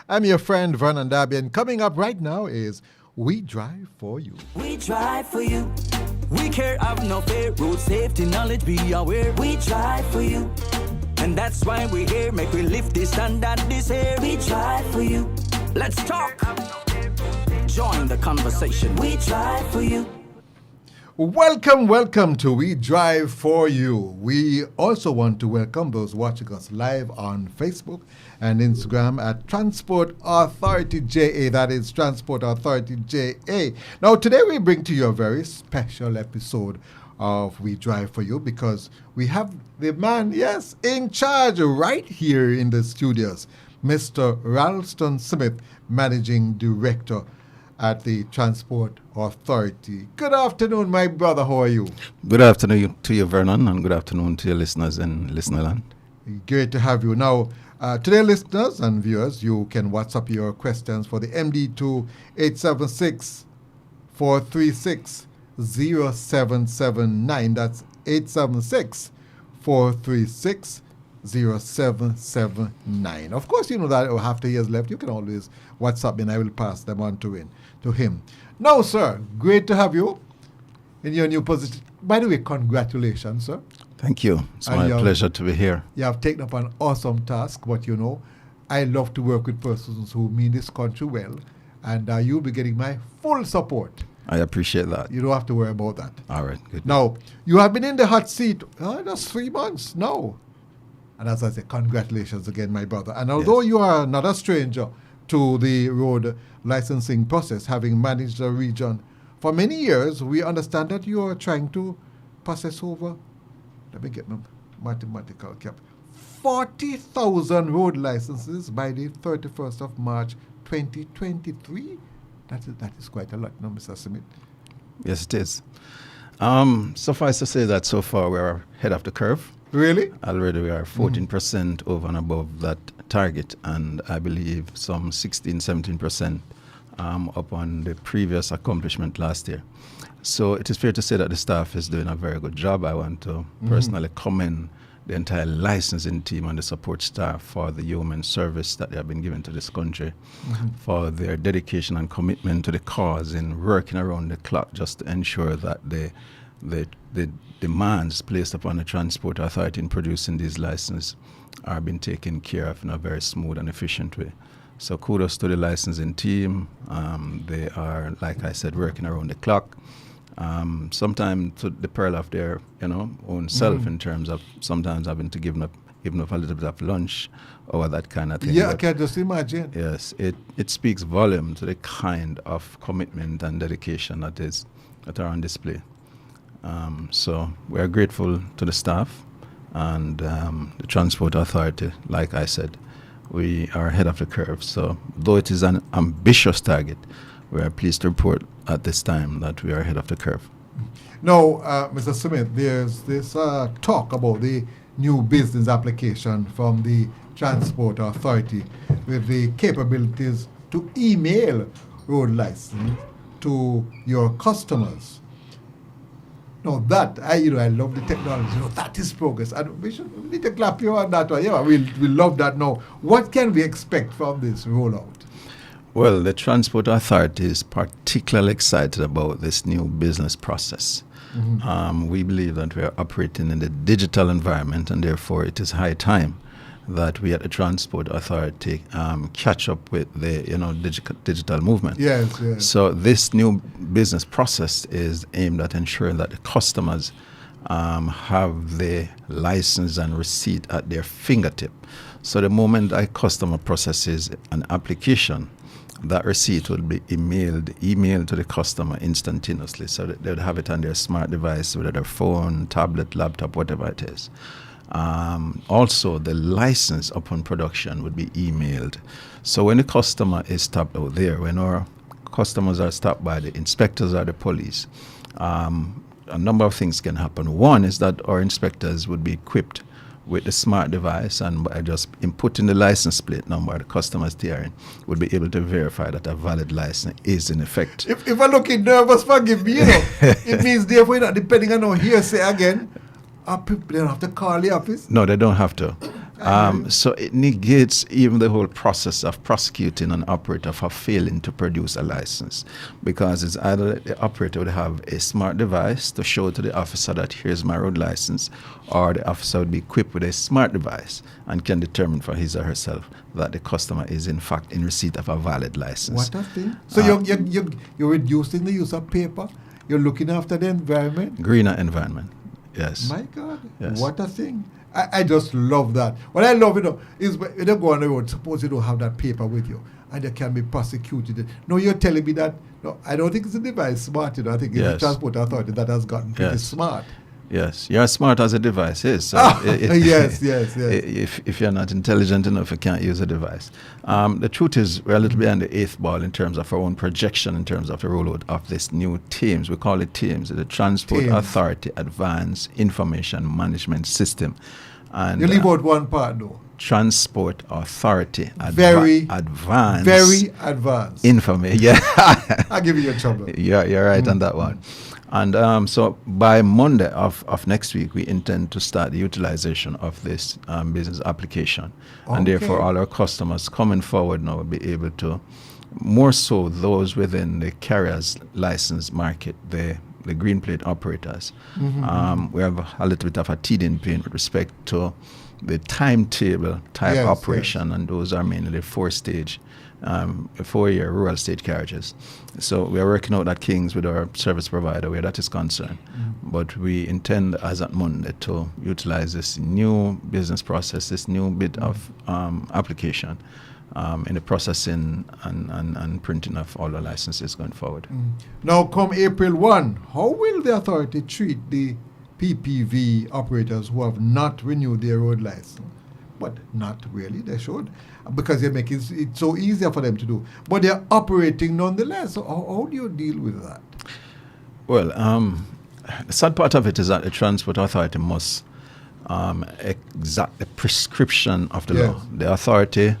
I'm your friend Vernon Darby, and coming up right now is We Drive For You. We drive for you. We care of no fear. Road safety knowledge, be aware. We drive for you. And that's why we're here. Make we lift this standard this here. We drive for you. Let's talk. Join the conversation. We drive for you. Welcome to We Drive For You. We also want to welcome those watching us live on Facebook and Instagram at Transport Authority JA. That is Transport Authority JA. Now, today we bring to you a very special episode of We Drive For You because we have the man, yes, in charge right here in the studios, Mr. Ralston Smith, Managing Director at the Transport Authority. Good afternoon, my brother. How are you? Good afternoon to you, Vernon, and good afternoon to your listeners in Listenerland. Great to have you. Now, today, listeners and viewers, you can WhatsApp your questions for the MD to 876-436-0779. That's 876-436-0779. Of course, you know that after years left, you can always WhatsApp me and I will pass them on to him. Now, sir, great to have you in your new position. By the way, congratulations, sir. Thank you. It's my pleasure to be here. You have taken up an awesome task, but you know, I love to work with persons who mean this country well, and you'll be getting my full support. I appreciate that. You don't have to worry about that. All right, good. Now, you have been in the hot seat just 3 months now. And as I say, congratulations again, my brother. And although you are not a stranger to the road licensing process, having managed the region for many years, we understand that you are trying to process over, let me get my mathematical cap, 40,000 road licenses by the 31st of March 2023. That is quite a lot, no, Mr. Smith? Yes, it is. Suffice to say that so far we are ahead of the curve. Really? Already we are 14% over and above that target, and I believe some 16-17% up on the previous accomplishment last year. So it is fair to say that the staff is doing a very good job. I want to personally commend the entire licensing team and the support staff for the yeoman service that they have been given to this country, for their dedication and commitment to the cause in working around the clock just to ensure that the demands placed upon the Transport Authority in producing these licenses are being taken care of in a very smooth and efficient way. So kudos to the licensing team. They are, like I said, working around the clock. Sometimes to the peril of their, own self in terms of sometimes having to give up a little bit of lunch or that kind of thing. Yeah, I can just imagine. Yes, it speaks volume to the kind of commitment and dedication that are on display. So we are grateful to the staff and the Transport Authority. Like I said, we are ahead of the curve. So though it is an ambitious target, we are pleased to report at this time that we are ahead of the curve. Now, Mr. Smith, there's this talk about the new business application from the Transport Authority with the capabilities to email road license to your customers. Now that, I love the technology. That is progress. And we need to clap you on that one. Yeah, we love that. Now, what can we expect from this rollout? Well, the Transport Authority is particularly excited about this new business process. We believe that we are operating in the digital environment, and therefore it is high time that we at the Transport Authority catch up with the digital movement. Yes. So this new business process is aimed at ensuring that the customers have the license and receipt at their fingertip. So the moment a customer processes an application, that receipt will be emailed to the customer instantaneously, so that they would have it on their smart device, whether their phone, tablet, laptop, whatever it is. Also, the license upon production would be emailed. So when the customer is stopped out there, when our customers are stopped by the inspectors or the police, a number of things can happen. One is that our inspectors would be equipped with the smart device, and by just inputting the license plate number the customer's hearing, would be able to verify that a valid license is in effect. If I'm looking nervous, forgive me, it means therefore you're not depending on no hearsay again. They don't have to call the office? No, they don't have to. So it negates even the whole process of prosecuting an operator for failing to produce a license, because it's either the operator would have a smart device to show to the officer that here's my road license, or the officer would be equipped with a smart device and can determine for his or herself that the customer is in fact in receipt of a valid license. What a thing. So you're reducing the use of paper. You're looking after the environment. Greener environment. Yes. My God. Yes. What a thing. I just love that. What I love, is when you go on the road, suppose you don't have that paper with you and you can be prosecuted. No, you're telling me that, no, I don't think it's the device smart, I think it's the Transport Authority that has gotten pretty smart. Yes, you're as smart as a device is. So yes. If you're not intelligent enough, you can't use a device. The truth is, we're a little behind the eighth ball in terms of our own projection, in terms of the rollout of this new TAMES. We call it TAMES, the Transport Authority Advanced Information Management System. And you leave out one part, though. Transport Authority Very advanced information. Yeah, I'll give you your trouble. You're right on that one. And so by Monday of next week, we intend to start the utilization of this business application. Okay. And therefore, all our customers coming forward now will be able to, more so those within the carrier's license market, the green plate operators. We have a little bit of a teething pain with respect to the timetable type operation, and those are mainly the four-year rural state carriages. So we are working out that Kings with our service provider where that is concerned. But we intend as at Monday to utilize this new business process, this new bit of application in the processing and printing of all the licenses going forward. Now, come April 1, how will the authority treat the PPV operators who have not renewed their road license? But not really, they should, because they're making it so easier for them to do. But they're operating nonetheless. So how do you deal with that? Well, the sad part of it is that the Transport Authority must exact the prescription of the law. The authority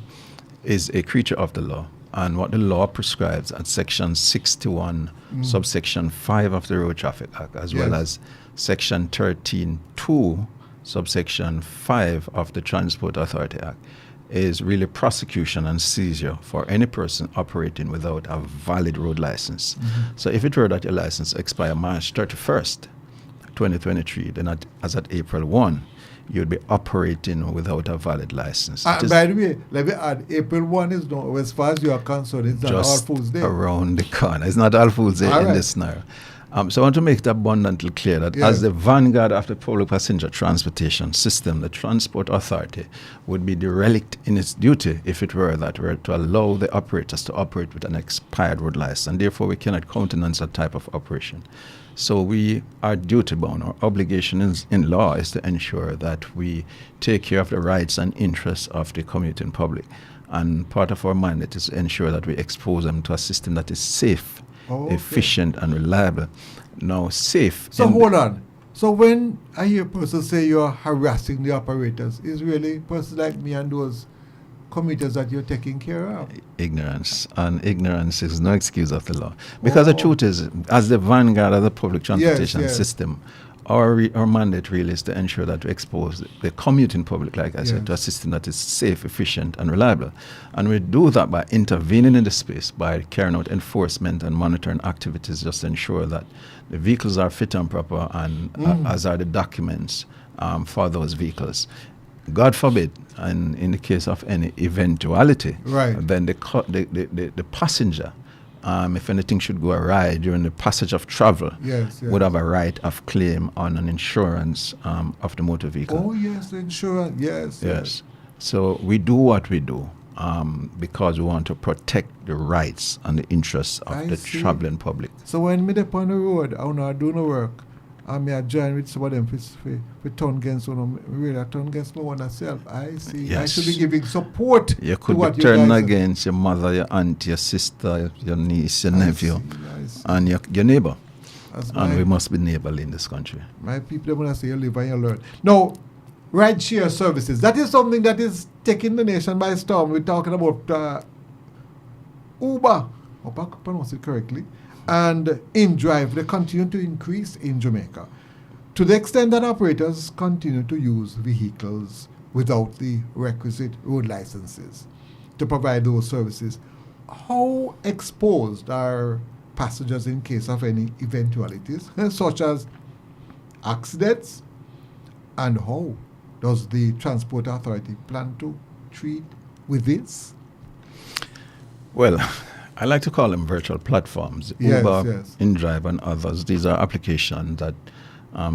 is a creature of the law, and what the law prescribes at Section 61, subsection 5 of the Road Traffic Act, as well as Section 13(2), subsection 5 of the Transport Authority Act, is really prosecution and seizure for any person operating without a valid road license. So if it were that your license expire March 31st, 2023, then as at April 1, you'd be operating without a valid license. By the way, let me add, April 1 is not, as far as you are concerned, it's not All Fools Day. Around the corner. It's not All Fools Day in this scenario. So I want to make it abundantly clear that as the vanguard of the public passenger transportation system, the Transport Authority would be derelict in its duty if it were that were to allow the operators to operate with an expired road license, and therefore we cannot countenance that type of operation. So we are duty-bound. Our obligation in law is to ensure that we take care of the rights and interests of the commuting public. And part of our mandate is to ensure that we expose them to a system that is safe, efficient, and reliable. Now, safe. So hold on. So when I hear persons say you're harassing the operators, is really persons like me and those commuters that you're taking care of? Ignorance. And ignorance is no excuse of the law. Because the truth is, as the vanguard of the public transportation system, our mandate really is to ensure that we expose the commuting public, like I said, to a system that is safe, efficient, and reliable. And we do that by intervening in the space, by carrying out enforcement and monitoring activities, just to ensure that the vehicles are fit and proper, and as are the documents for those vehicles. God forbid, and in the case of any eventuality, then the passenger, if anything should go awry during the passage of travel, would have a right of claim on an insurance of the motor vehicle. Oh, yes, the insurance, yes. So we do what we do because we want to protect the rights and the interests of the traveling public. So when me up on the road, I do no work, I may join with some of them for turn against one, really turn against my one myself. I see. Yes. I should be giving support. You could be turning against your mother, your aunt, your sister, your niece, your nephew, and your neighbor. And we must be neighborly in this country. My people, when I say you live and you learn. Now, ride-share services. That is something that is taking the nation by storm. We're talking about Uber. Hope I pronounce it correctly. And InDrive, they continue to increase in Jamaica, to the extent that operators continue to use vehicles without the requisite road licenses to provide those services. How exposed are passengers in case of any eventualities, such as accidents, and how does the Transport Authority plan to treat with this? Well, I like to call them virtual platforms. Yes, Uber, yes. InDrive, and others. These are applications that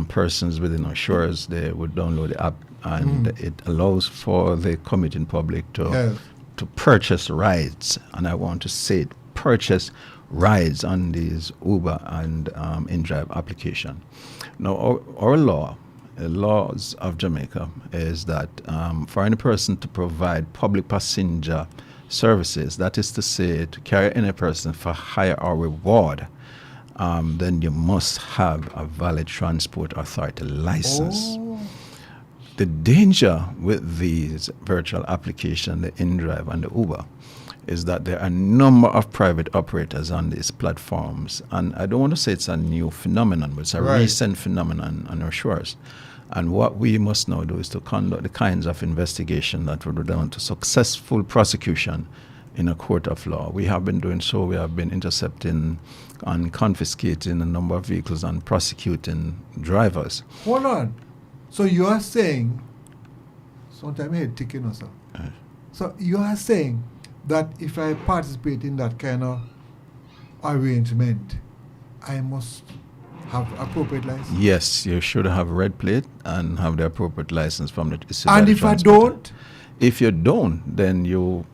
persons within our shores, they would download the app, and it allows for the commuting public to purchase rides. And I want to say purchase rides on these Uber and InDrive application. Now, our law, the laws of Jamaica, is that for any person to provide public passenger services, that is to say, to carry any person for hire or reward, then you must have a valid Transport Authority license. Oh. The danger with these virtual applications, the InDrive and the Uber, is that there are a number of private operators on these platforms. And I don't want to say it's a new phenomenon, but it's a recent phenomenon on our shores. And what we must now do is to conduct the kinds of investigation that would lead to successful prosecution in a court of law. We have been doing so. We have been intercepting and confiscating a number of vehicles and prosecuting drivers. Hold on. So you are saying, sometimes I head ticking also. So you are saying that if I participate in that kind of arrangement, I must have appropriate license? Yes, you should have red plate and have the appropriate license from the And if I don't? If you don't, then you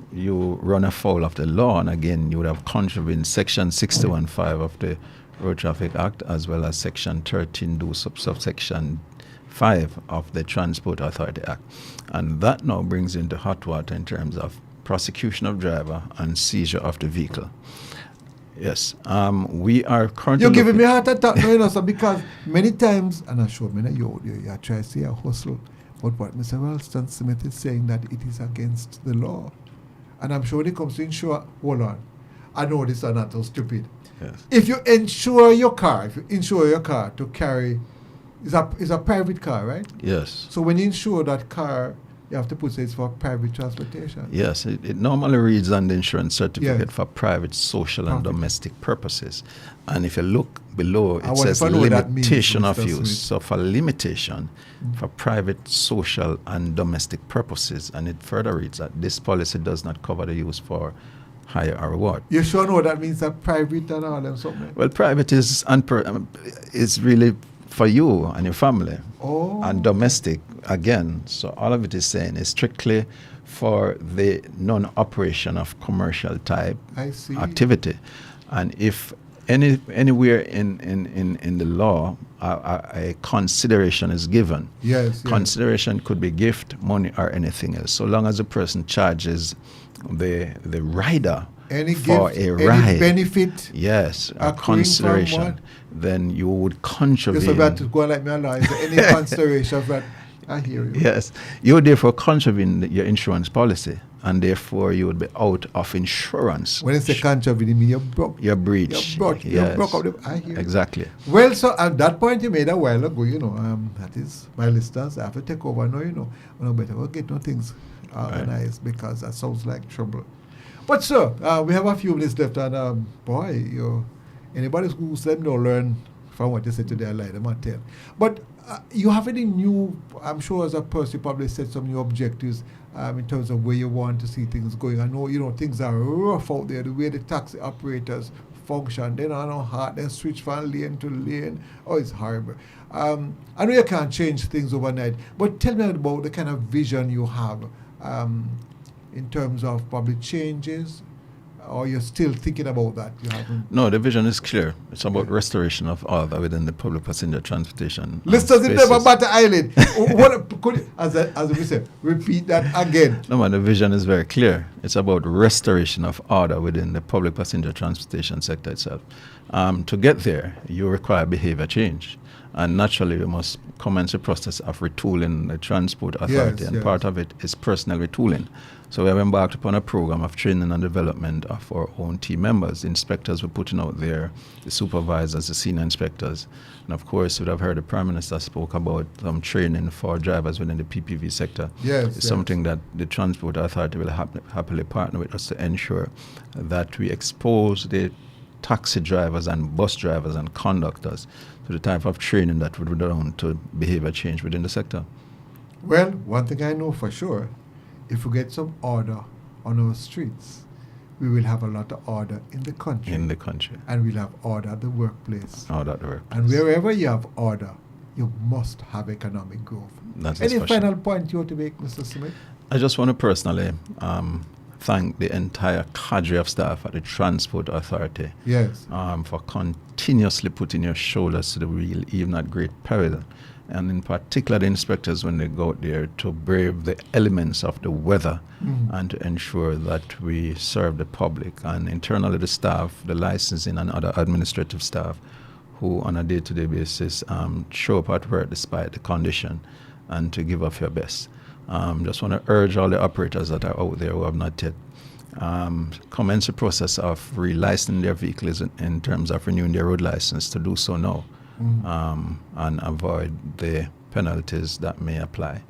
run afoul of the law, and again, you would have contravened Section 61.5 of the Road Traffic Act, as well as Section 13 subsection 5 of the Transport Authority Act. And that now brings into hot water in terms of prosecution of driver and seizure of the vehicle. Yes, we are currently... You're giving me a heart attack now, you know, so because many times, and I'm sure many you try to say a hustle, but what Mr. Ralston Smith is saying that it is against the law. And I'm sure when it comes to insure, hold on, I know this is not so stupid. Yes. If you insure your car to carry, it's a private car, right? Yes. So when you insure that car, you have to put it's for private transportation. Yes, it normally reads on the insurance certificate for private, social, and domestic purposes. And if you look below, it says limitation of use. So for limitation, for private, social, and domestic purposes, and it further reads that this policy does not cover the use for hire or reward. You sure know that means that private and all and something? Well, private is really for you and your family. Oh. And domestic, again, so all of it is saying is strictly for the non-operation of commercial type activity. And if anywhere in the law a consideration is given, consideration could be gift, money, or anything else, so long as the person charges the rider for a ride, any benefit, a consideration, then you would contravene. Just about to go like me along. Is there any consideration that? I hear you. Yes, you would therefore contravene your insurance policy, and therefore you would be out of insurance. When it's a contravene, you mean you broke. You breach. You broke up the. I hear you. Exactly. Well, so at that point you made a while ago, you know, that is my listeners. I have to take over now, you know. I better go get no things organized because that sounds like trouble. But sir, we have a few minutes left, and anybody who's let me learn from what you said today, I like them and tell. But you have any new? I'm sure as a person, you probably set some new objectives in terms of where you want to see things going. I know things are rough out there. The way the taxi operators function, they don't know how they switch from lane to lane. Oh, it's horrible. I know you can't change things overnight, but tell me about the kind of vision you have. In terms of public changes, or you're still thinking about that? You haven't. No, the vision is clear. It's about restoration of order within the public passenger transportation. Listeners in Never Batter Island, could you, as we say, repeat that again? No, man, the vision is very clear. It's about restoration of order within the public passenger transportation sector itself. To get there, you require behavior change. And naturally, we must commence the process of retooling the Transport Authority, and part of it is personnel retooling. So we have embarked upon a program of training and development of our own team members. The inspectors we're putting out there, the supervisors, the senior inspectors. And of course, you would have heard the Prime Minister spoke about some training for drivers within the PPV sector. It's something that the Transport Authority will happily partner with us to ensure that we expose the taxi drivers and bus drivers and conductors to the type of training that would be done to behavior change within the sector. Well, one thing I know for sure, if we get some order on our streets, we will have a lot of order in the country. And we'll have order at the workplace. And wherever you have order, you must have economic growth. Any final point you want to make, Mr. Smith? I just want to personally thank the entire cadre of staff at the Transport Authority for continuously putting your shoulders to the wheel, even at great peril. And in particular, the inspectors, when they go out there, to brave the elements of the weather and to ensure that we serve the public. And internally, the staff, the licensing and other administrative staff who on a day-to-day basis show up at work despite the condition and to give up your best. Just want to urge all the operators that are out there who have not yet commenced the process of relicensing their vehicles in terms of renewing their road license to do so now. And avoid the penalties that may apply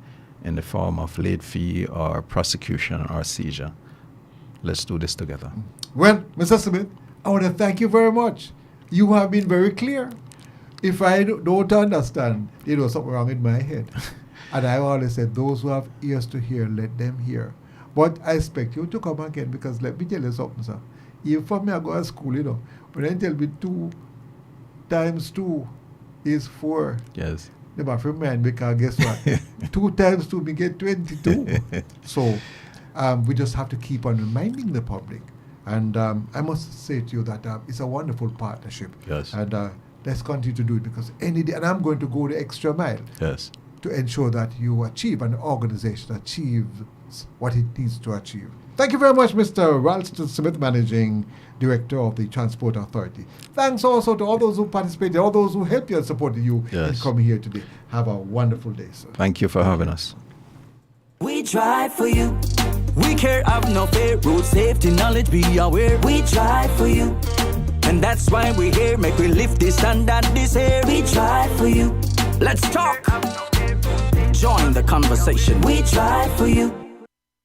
in the form of late fee or prosecution or seizure. Let's do this together. Well, Mr. Smith, I want to thank you very much. You have been very clear. If I don't understand, something wrong in my head. And I always said, those who have ears to hear, let them hear. But I expect you to come again, because let me tell you something, sir. Even for me, I go to school, when they tell me 2 times 2 is 4. Yes. They must remind, because guess what? 2 times 2, we get 22. So we just have to keep on reminding the public. And I must say to you that it's a wonderful partnership. Yes. And let's continue to do it, because any day, and I'm going to go the extra mile. Yes. To ensure that you achieve, an organization achieves what it needs to achieve. Thank you very much, Mr. Ralston Smith, Managing Director of the Transport Authority. Thanks also to all those who participated, all those who helped you and supported you in coming here today. Have a wonderful day, sir. Thank you for having us. We drive for you. We care of no fear. Road safety knowledge, be aware. We drive for you. And that's why we're here. Make we lift this standard this here. We drive for you. Let's talk. Join the conversation. We drive for you.